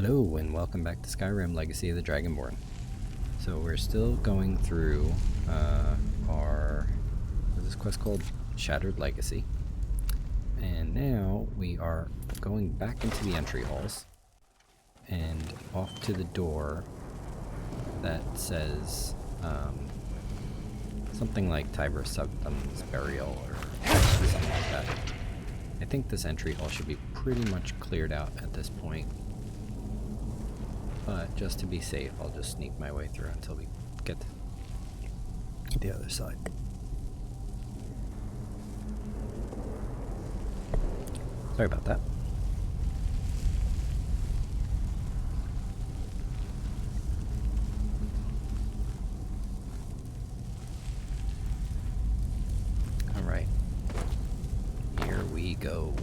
Hello and welcome back to Skyrim Legacy of the Dragonborn. So we're still going through what's this quest called? Shattered Legacy. And now we are going back into the entry halls and off to the door that says something like Tiber Septum's Burial or something like that. I think this entry hall should be pretty much cleared out at this point. But just to be safe, I'll just sneak my way through until we get to the other side. Sorry about that. All right. Here we go.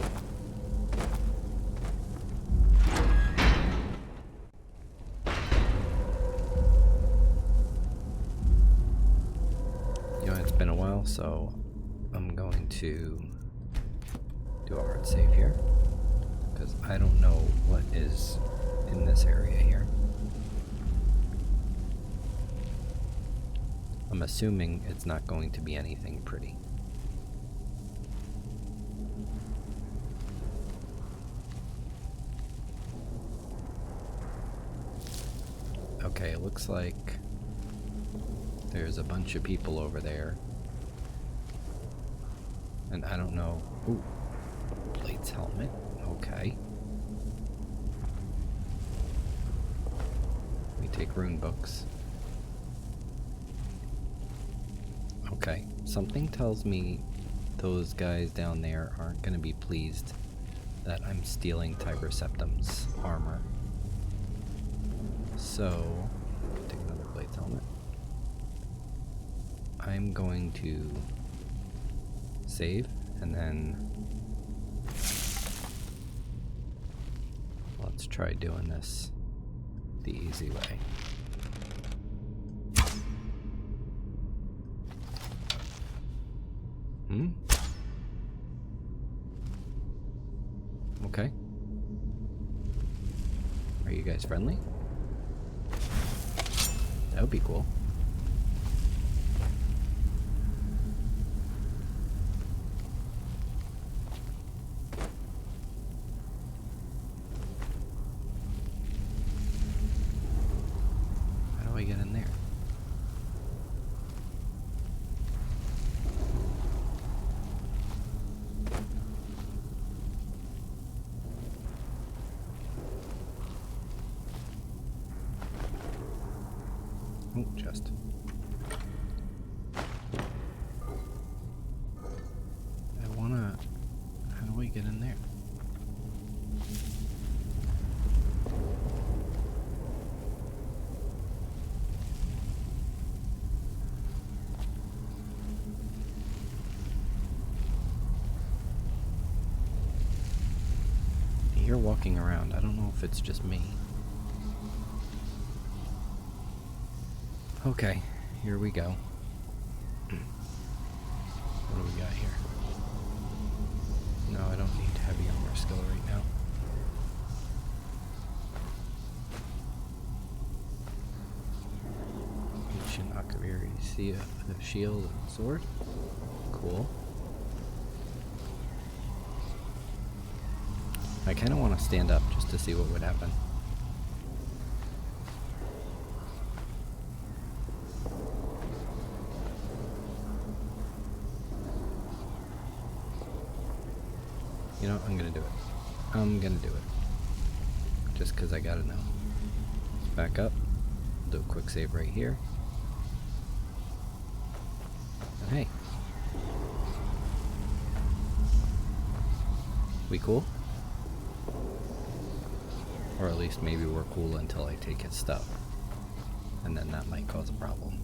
Been a while, so I'm going to do a hard save here because I don't know what is in this area here. I'm assuming it's not going to be anything pretty. Okay, it looks like there's a bunch of people over there. And I don't know. Ooh. Blade's helmet. Okay. We take rune books. Okay. Something tells me those guys down there aren't going to be pleased that I'm stealing Tiber Septum's armor. So, take another Blade's helmet. I'm going to save and then let's try doing this the easy way. Okay. Are you guys friendly? That would be cool. Get in there. Oh, just. How do we get in there? You're walking around. I don't know if it's just me. Okay, here we go. What do we got here? No, I don't need heavy armor skill right now. Ancient Akaviri. See a shield and sword? Cool. I kind of want to stand up just to see what would happen. You know, I'm gonna do it. I'm gonna do it. Just because I gotta know. Back up. Do a quick save right here. And hey. We cool? Or at least maybe we're cool until I take his stuff. And then that might cause a problem.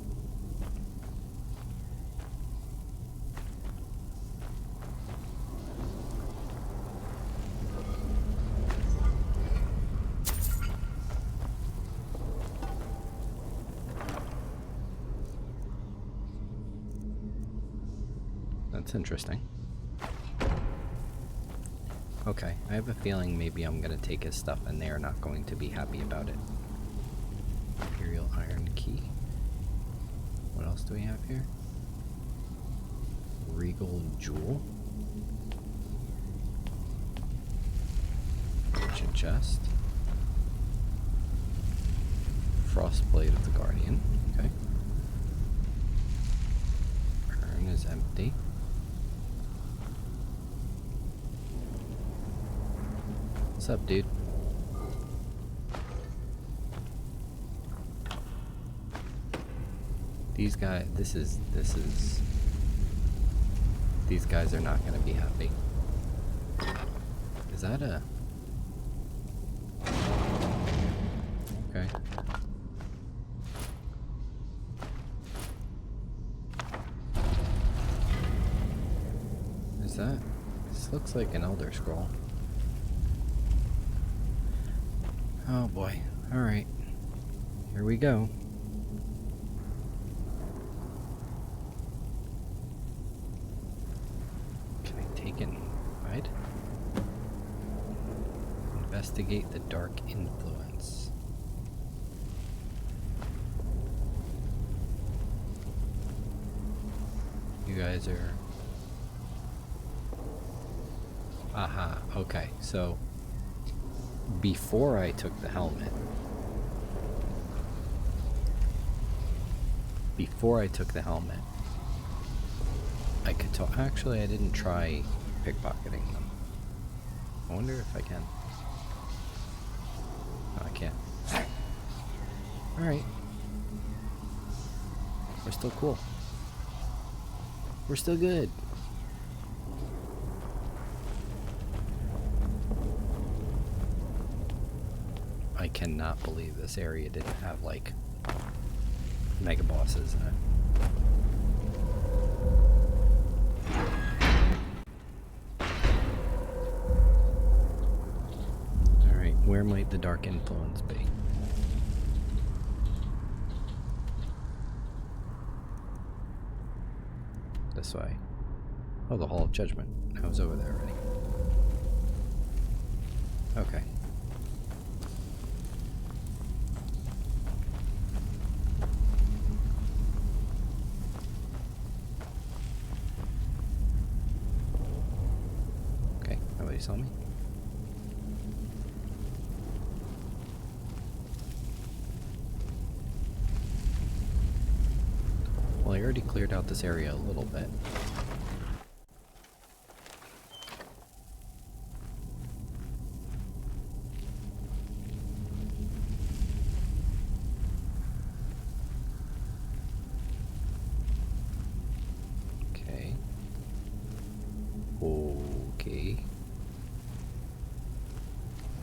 That's interesting. Okay, I have a feeling maybe I'm gonna take his stuff and they are not going to be happy about it. Imperial Iron Key. What else do we have here? Regal Jewel. Ancient Chest. Frostblade of the Guardian. Okay. Urn is empty. What's up, dude? These guys, these guys are not gonna be happy. Is that a... Okay. Is that... This looks like an Elder Scroll. Oh boy. Alright. Here we go. Can I take it and hide? Investigate the dark influence. You guys are... Aha, okay, so before I took the helmet, I could talk. Actually, I didn't try pickpocketing them. I wonder if I can. No, I can't. Alright. We're still cool. We're still good. I cannot believe this area didn't have, like, mega bosses in it. Alright, where might the dark influence be? This way. Oh, the Hall of Judgment. I was over there already. Okay. Okay, nobody saw me. Well, I already cleared out this area a little bit. Okay. Okay.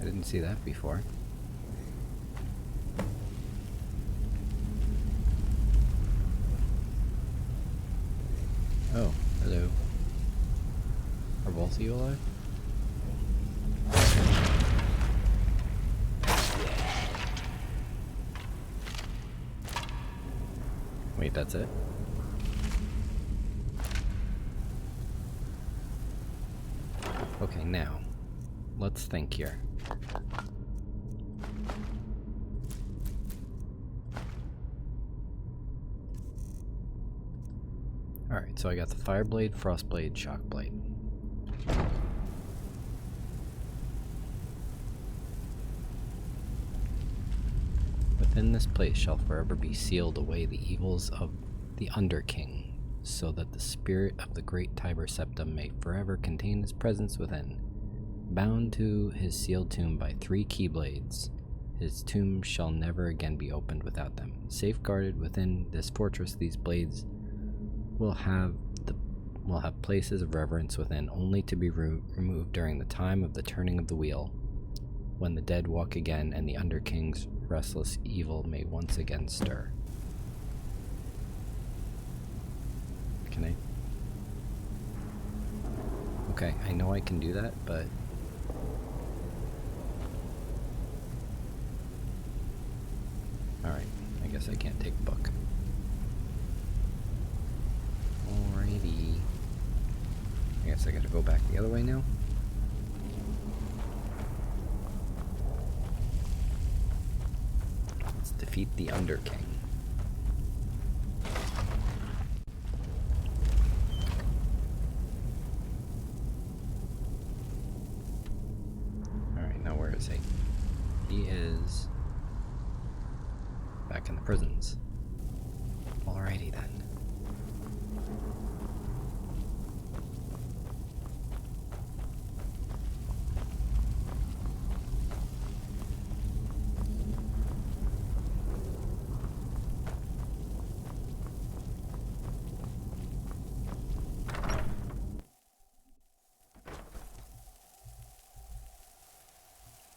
I didn't see that before. Oh, hello. Are both of you alive? Wait, that's it? Okay, now, let's think here. Alright, so I got the Fireblade, Frostblade, Shockblade. Within this place shall forever be sealed away the evils of the Underking, so that the spirit of the great Tiber Septim may forever contain his presence within. Bound to his sealed tomb by 3 keyblades, his tomb shall never again be opened without them. Safeguarded within this fortress, these blades will have places of reverence within, only to be removed during the time of the turning of the wheel, when the dead walk again and the Underking's restless evil may once again stir. Can I? Okay, I know I can do that, but... Alright, I guess I can't take a book. Alrighty. I guess I gotta go back the other way now. Defeat the Underking. Alright, now where is he? He is back in the prisons. Alrighty then.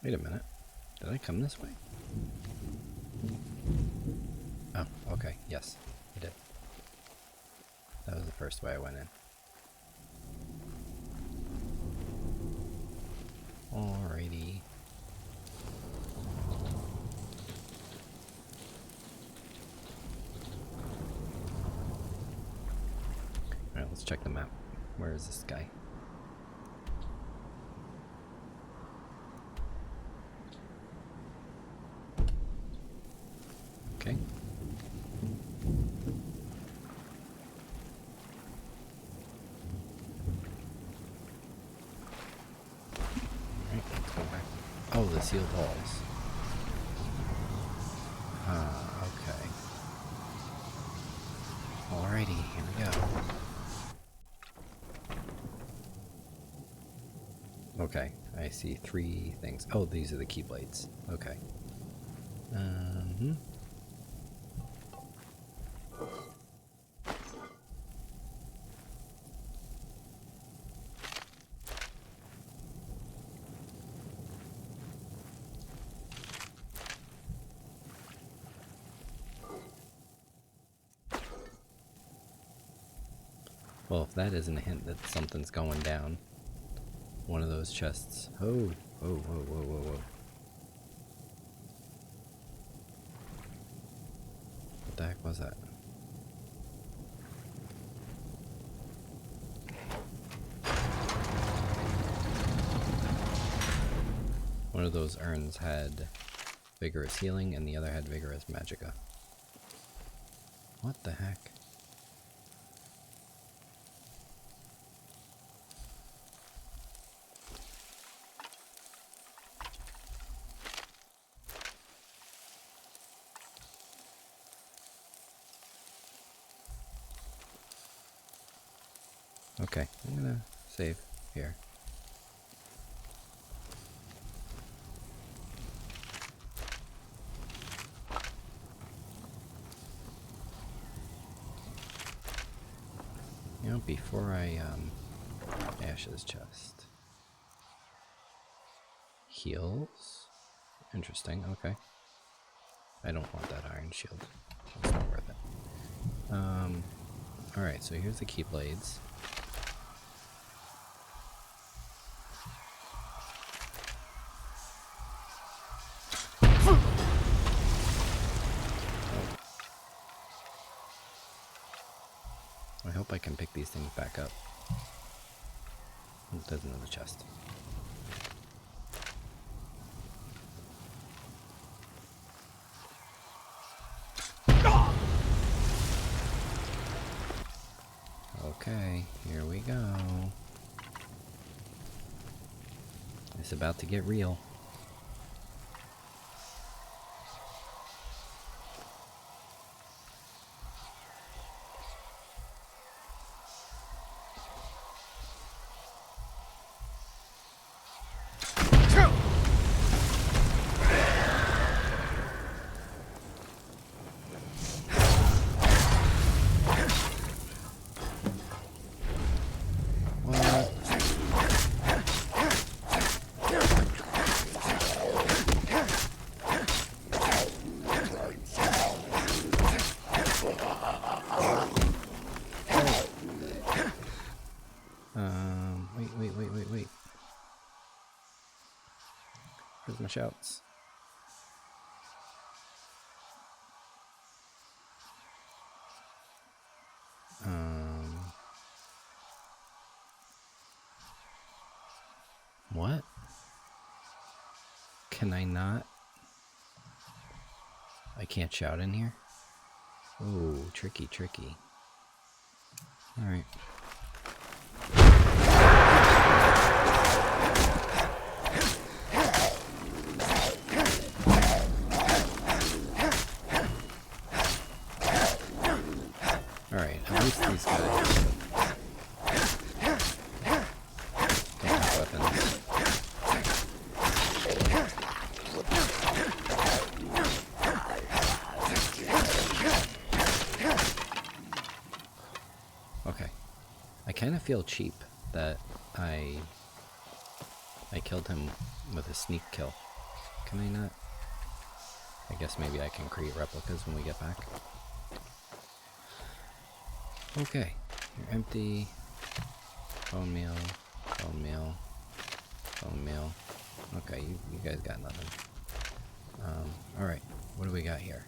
Wait a minute. Did I come this way? Oh, okay. Yes, I did. That was the first way I went in. Alrighty. Alright, let's check the map. Where is this guy? Okay. Alright, let's go back. Oh, the sealed halls. Okay. Alrighty, here we go. Okay, I see 3 things. Oh, these are the keyblades. Okay. Well, if that isn't a hint that something's going down, one of those chests. Oh, whoa, whoa, whoa, whoa, whoa. What the heck was that? One of those urns had vigorous healing and the other had vigorous magicka. What the heck? Okay, I'm gonna save here. You know, before I Ash's chest. Heals? Interesting, okay. I don't want that iron shield. It's not worth it. Alright, so here's the keyblades. I hope I can pick these things back up. There's another chest. Okay, here we go. It's about to get real. Wait. Where's my shouts? What? Can I not? I can't shout in here? Oh, tricky, tricky. Alright. Alright, at least these guys don't have weapons. Okay. I kind of feel cheap that I killed him with a sneak kill. Can I not? I guess maybe I can create replicas when we get back. Okay, you're empty. Bone meal, bone meal, bone meal. Okay, you guys got nothing. Alright, what do we got here?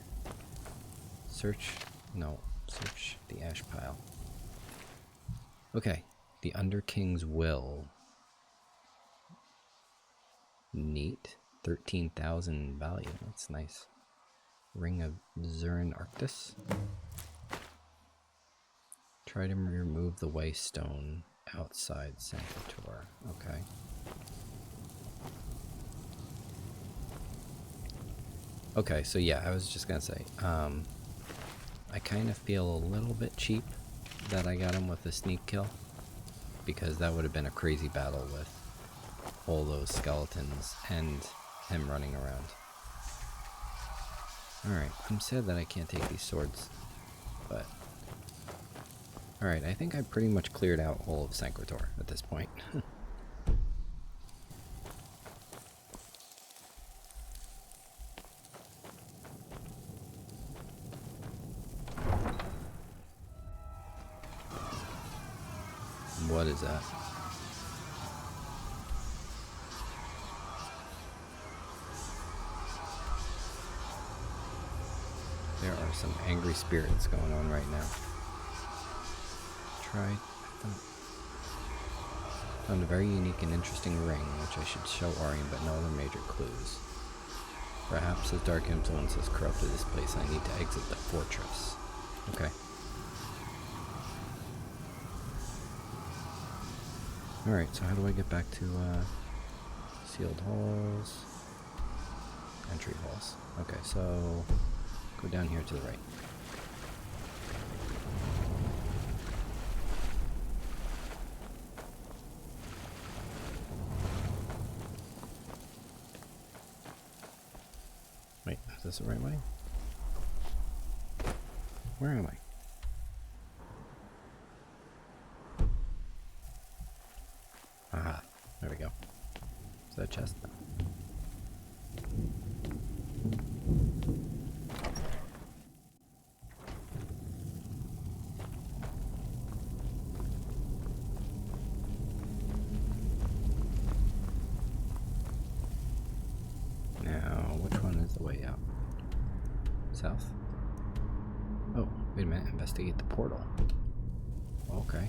Search, no, search the ash pile. Okay, the Underking's Will. Neat. 13,000 value, that's nice. Ring of Zurin Arctis. Try to remove the waystone outside Sanctuary. Okay. Okay, so yeah, I was just gonna say, I kind of feel a little bit cheap that I got him with a sneak kill, because that would have been a crazy battle with all those skeletons and him running around. Alright, I'm sad that I can't take these swords, but... Alright, I think I pretty much cleared out all of Sanctuary at this point. What is that? There are some angry spirits going on right now. Found a very unique and interesting ring, which I should show Orion, but no other major clues. Perhaps his dark influence has corrupted this place. I need to exit the fortress. Okay. Alright, so how do I get back to sealed halls? Entry halls. Okay, so go down here to the right. Wait, is this the right way? Where am I? Aha, there we go. Is that a chest? No. Now, which one is the way out? South? Oh, wait a minute, investigate the portal. Okay.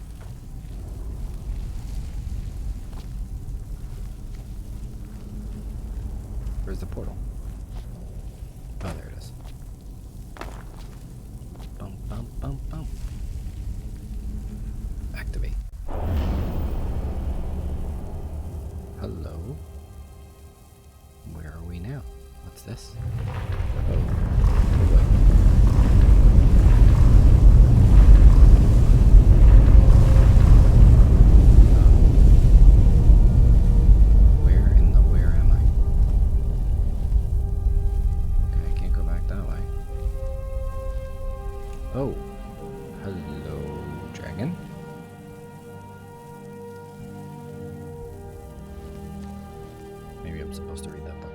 Where's the portal? Oh, there it is. Bum, bum, bum, bum. Activate. Hello? Where are we now? What's this? Oh, boy. Oh, hello, dragon. Maybe I'm supposed to read that book.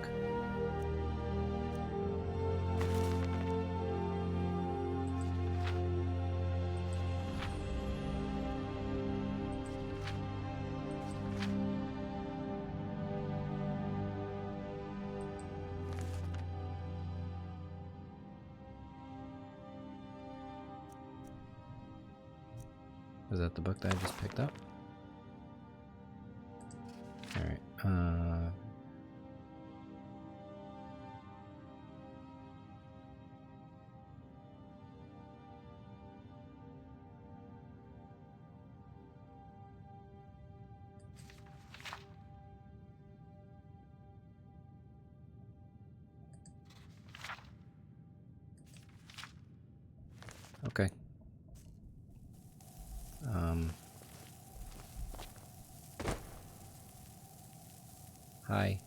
Is that the book that I just picked up? Alright, Hi.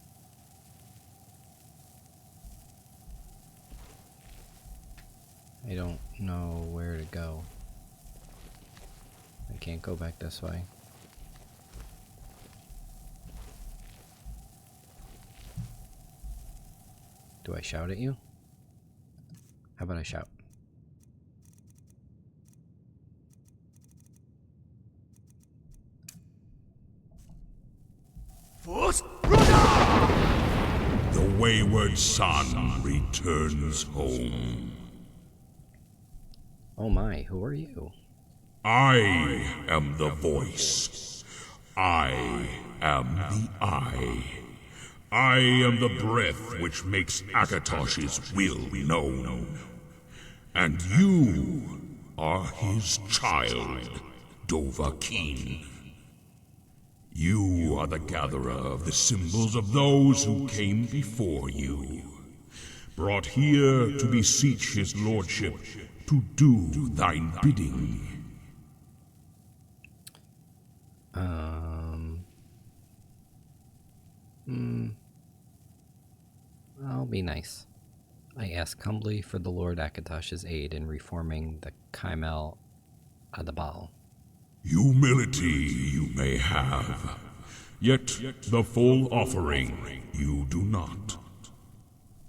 I don't know where to go. I can't go back this way. Do I shout at you? How about I shout? The wayward son returns home. Oh my, who are you? I am the voice. I am the eye. I am the breath which makes Akatosh's will known. And you are his child, Dovahkiin. You are the gatherer of the symbols of those who came before you, brought here to beseech his lordship to do thine bidding. I'll be nice. I ask humbly for the Lord Akatosh's aid in reforming the Kaimel Adabal. Humility you may have, yet the full offering you do not.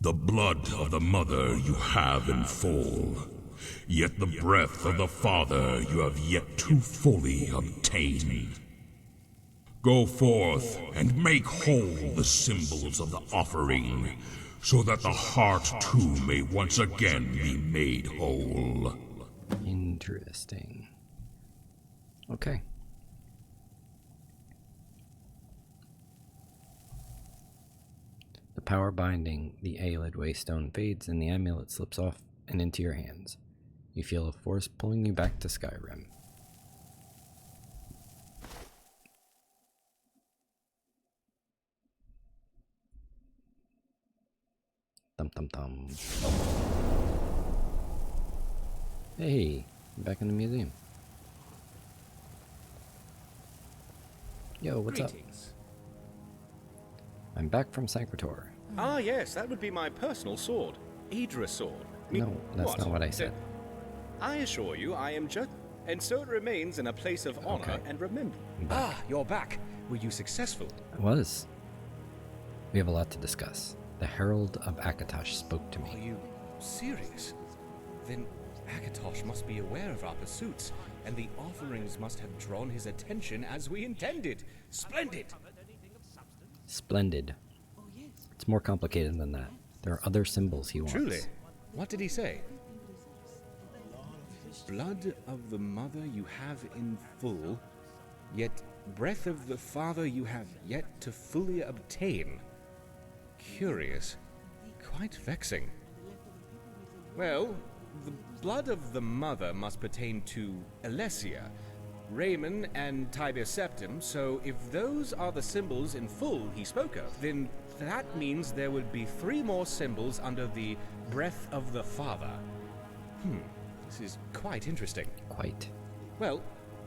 The blood of the mother you have in full, yet the breath of the father you have yet to fully obtain. Go forth and make whole the symbols of the offering, so that the heart too may once again be made whole. Interesting. Okay. The power binding the Aelid Waystone fades and the amulet slips off and into your hands. You feel a force pulling you back to Skyrim. Thum thum thum. Hey, I'm back in the museum. Yo, what's Greetings. up? I'm back from Sancretor. Ah, yes, that would be my personal sword. Idra sword. No, that's not what I said. I assure you, I am just... And so it remains in a place of honor Okay. and remembrance. Ah, you're back. Were you successful? I was. We have a lot to discuss. The Herald of Akatosh spoke to Are me. you serious? Then Akatosh must be aware of our pursuits, and the offerings must have drawn his attention as we intended. Splendid! Splendid. It's more complicated than that. There are other symbols he wants. Truly. What did he say? Blood of the mother you have in full, yet breath of the father you have yet to fully obtain. Curious. Quite vexing. Well, the blood of the mother must pertain to Alessia, Raymond, and Tibia Septim, so if those are the symbols in full he spoke of, then that means there would be 3 more symbols under the breath of the father. This is quite interesting. Quite. Well,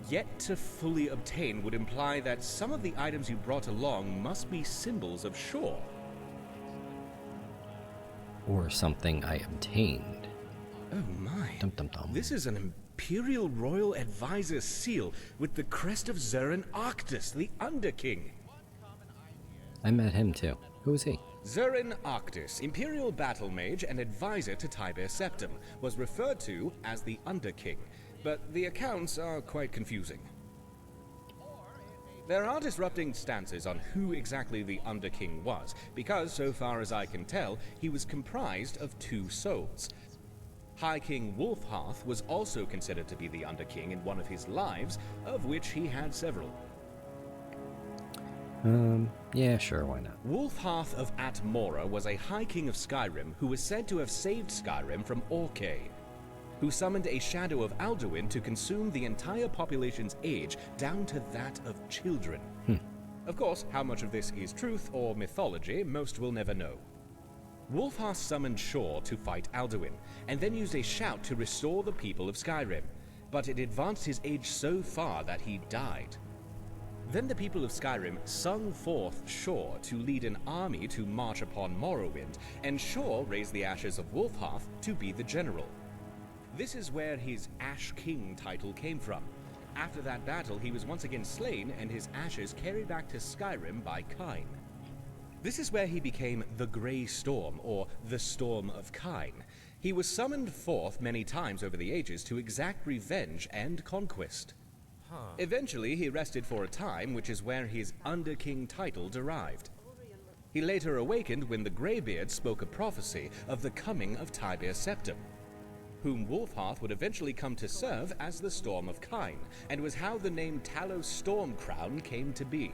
yet to fully obtain would imply that some of the items you brought along must be symbols of shore. Or something I obtained. Oh my. Dum dum dum. This is an Imperial Royal Advisor seal with the crest of Zurin Arctus, the Underking. I met him too. Who is he? Zurin Arctus, Imperial Battle Mage and Advisor to Tibia Septim, was referred to as the Underking, but the accounts are quite confusing. There are disrupting stances on who exactly the Underking was, because, so far as I can tell, he was comprised of 2 souls. High King Wolfhearth was also considered to be the Underking in one of his lives, of which he had several. Yeah, sure, why not? Wolfhearth of Atmora was a High King of Skyrim who was said to have saved Skyrim from Orcay, who summoned a shadow of Alduin to consume the entire population's age down to that of children. Of course, how much of this is truth or mythology, most will never know. Wolfhearth summoned Shor to fight Alduin, and then used a shout to restore the people of Skyrim, but it advanced his age so far that he died. Then the people of Skyrim sung forth Shor to lead an army to march upon Morrowind, and Shor raised the ashes of Wolfhearth to be the general. This is where his Ash King title came from. After that battle, he was once again slain and his ashes carried back to Skyrim by Kyne. This is where he became the Grey Storm, or the Storm of Kyne. He was summoned forth many times over the ages to exact revenge and conquest. Eventually, he rested for a time, which is where his Underking title derived. He later awakened when the Greybeard spoke a prophecy of the coming of Tiberius Septim, whom Wolfhearth would eventually come to serve as the Storm of Kyne, and was how the name Talos Stormcrown came to be.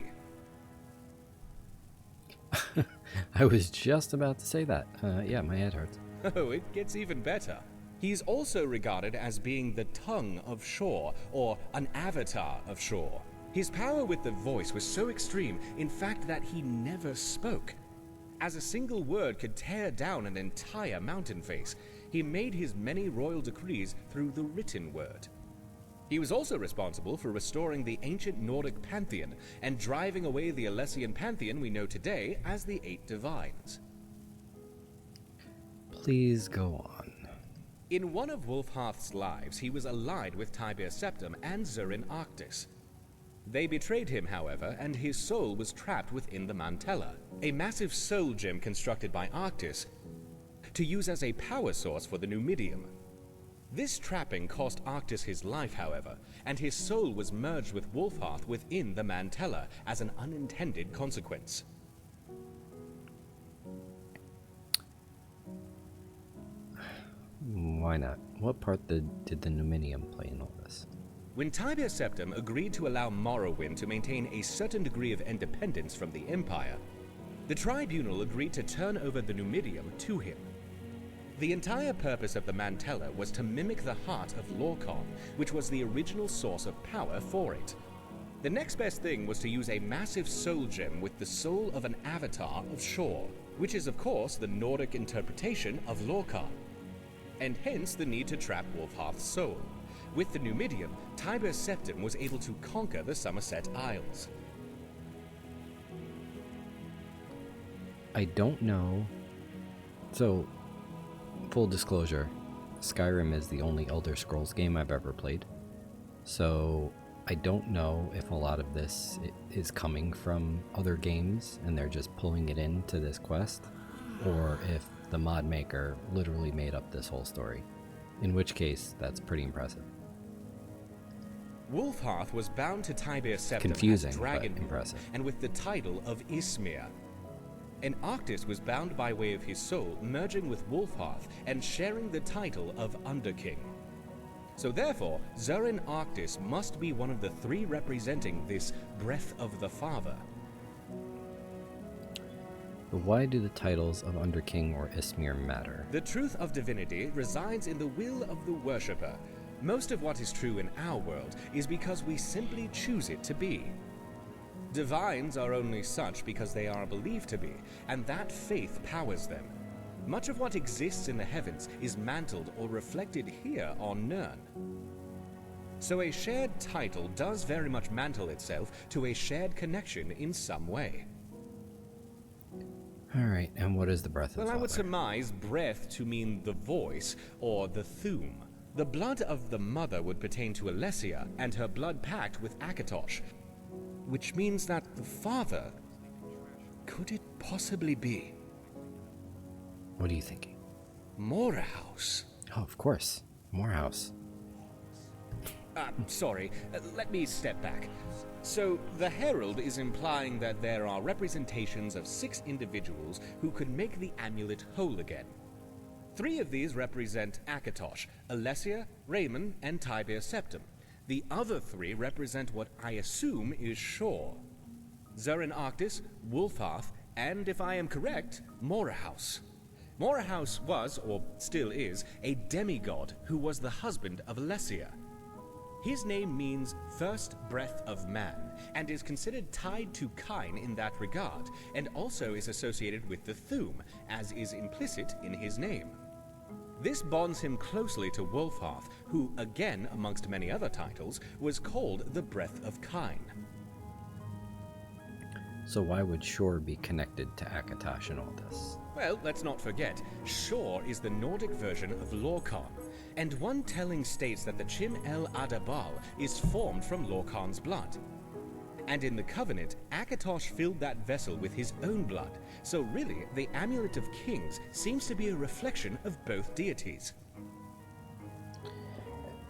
I was just about to say that. Yeah, my head hurts. Oh, it gets even better. He's also regarded as being the tongue of Shor, or an avatar of Shor. His power with the voice was so extreme, in fact, that he never spoke. As a single word could tear down an entire mountain face, he made his many royal decrees through the written word. He was also responsible for restoring the ancient Nordic pantheon and driving away the Alessian pantheon we know today as the Eight Divines. Please go on. In one of Wolfhearth's lives, he was allied with Tiberius Septim and Zurin Arctis. They betrayed him, however, and his soul was trapped within the Mantella, a massive soul gem constructed by Arctis to use as a power source for the Numidium. This trapping cost Arctis his life, however, and his soul was merged with Wolfhearth within the Mantella as an unintended consequence. Why not? What part did the Numidium play in all this? When Tiberius Septim agreed to allow Morrowind to maintain a certain degree of independence from the Empire, the Tribunal agreed to turn over the Numidium to him. The entire purpose of the Mantella was to mimic the heart of Lorkhon, which was the original source of power for it. The next best thing was to use a massive soul gem with the soul of an avatar of Shor, which is of course the Nordic interpretation of Lorkhon, and hence the need to trap Wolfhearth's soul. With the Numidium, Tiberius Septim was able to conquer the Somerset Isles. I don't know. So, full disclosure, Skyrim is the only Elder Scrolls game I've ever played. So, I don't know if a lot of this is coming from other games and they're just pulling it into this quest, or if the mod maker literally made up this whole story. In which case, that's pretty impressive. Wolfhearth was bound to Tiberius Septim Confusing, as but Dragonborn, impressive. and with the title of Ismir. And Arctis was bound by way of his soul, merging with Wolfhearth and sharing the title of Underking. So therefore, Zurin Arctis must be one of the three representing this Breath of the Father. But why do the titles of Underking or Ismir matter? The truth of divinity resides in the will of the worshipper. Most of what is true in our world is because we simply choose it to be. Divines are only such because they are believed to be, and that faith powers them. Much of what exists in the heavens is mantled or reflected here on Nirn. So a shared title does very much mantle itself to a shared connection in some way. Alright, and what is the Breath of Well, Father? I would surmise breath to mean the voice or the Thume. The blood of the mother would pertain to Alessia and her blood pact with Akatosh, which means that the father, could it possibly be What are you thinking? Morehouse? Oh, of course. Morehouse. Sorry, let me step back. So, the Herald is implying that there are representations of 6 individuals who could make the amulet whole again. 3 of these represent Akatosh, Alessia, Raymond, and Tiberius Septim. The other 3 represent what I assume is Shor: Zurin Arctis, Wolfhearth, and, if I am correct, Morehouse. Morehouse was, or still is, a demigod who was the husband of Alessia. His name means first breath of man, and is considered tied to Kyne in that regard, and also is associated with the Thume, as is implicit in his name. This bonds him closely to Wolfhearth, who, again amongst many other titles, was called the Breath of Kyne. So why would Shore be connected to Akatosh in all this? Well, let's not forget, Shor is the Nordic version of Lorkhan, and one telling states that the Chim El Adabal is formed from Lorkhan's blood. And in the Covenant, Akatosh filled that vessel with his own blood, so really, the Amulet of Kings seems to be a reflection of both deities.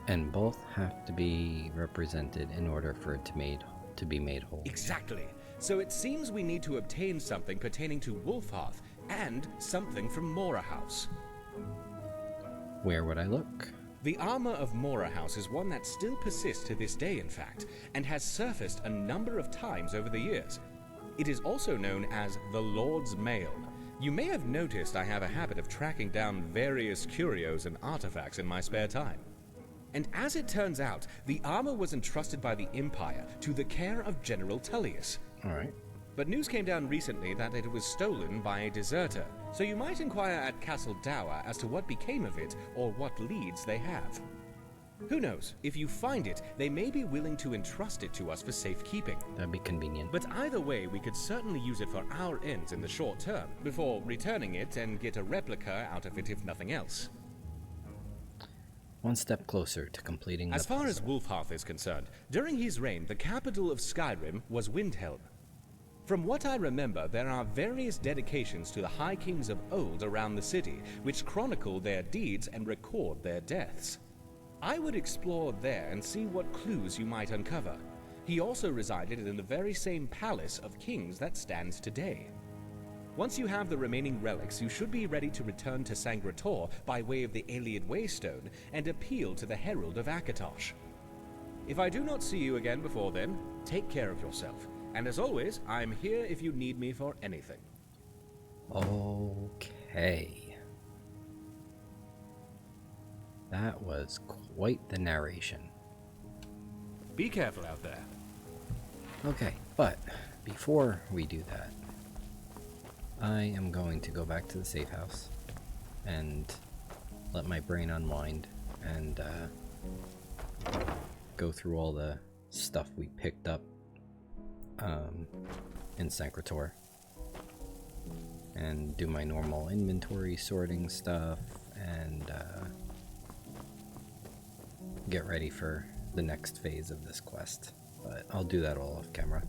And both have to be represented in order for it to be made whole. Exactly. So it seems we need to obtain something pertaining to Wolfhearth, and something from Mora House. Where would I look? The armor of Mora House is one that still persists to this day, in fact, and has surfaced a number of times over the years. It is also known as the Lord's Mail. You may have noticed I have a habit of tracking down various curios and artifacts in my spare time. And as it turns out, the armor was entrusted by the Empire to the care of General Tullius. Alright. But news came down recently that it was stolen by a deserter, so you might inquire at Castle Dower as to what became of it or what leads they have. Who knows, if you find it, they may be willing to entrust it to us for safekeeping. That'd be convenient. But either way, we could certainly use it for our ends in the short term, before returning it and get a replica out of it if nothing else. One step closer to completing the As far as puzzle. Wolfhearth is concerned, during his reign, the capital of Skyrim was Windhelm. From what I remember, there are various dedications to the High Kings of old around the city, which chronicle their deeds and record their deaths. I would explore there and see what clues you might uncover. He also resided in the very same palace of kings that stands today. Once you have the remaining relics, you should be ready to return to Sangrator by way of the Ayleid Waystone and appeal to the Herald of Akatosh. If I do not see you again before then, take care of yourself. And as always, I'm here if you need me for anything. Okay. That was quite the narration. Be careful out there. Okay, but before we do that, I am going to go back to the safe house and let my brain unwind and go through all the stuff we picked up in Sankrator and do my normal inventory sorting stuff and get ready for the next phase of this quest. But I'll do that all off camera.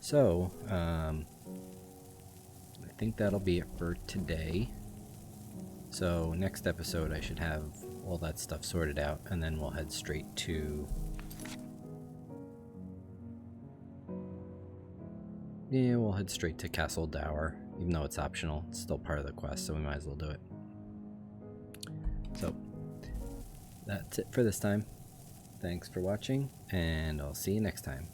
So, I think that'll be it for today. So next episode I should have all that stuff sorted out, and then we'll head straight to... Yeah, we'll head straight to Castle Dower. Even though it's optional, it's still part of the quest, so we might as well do it. So, that's it for this time. Thanks for watching, and I'll see you next time.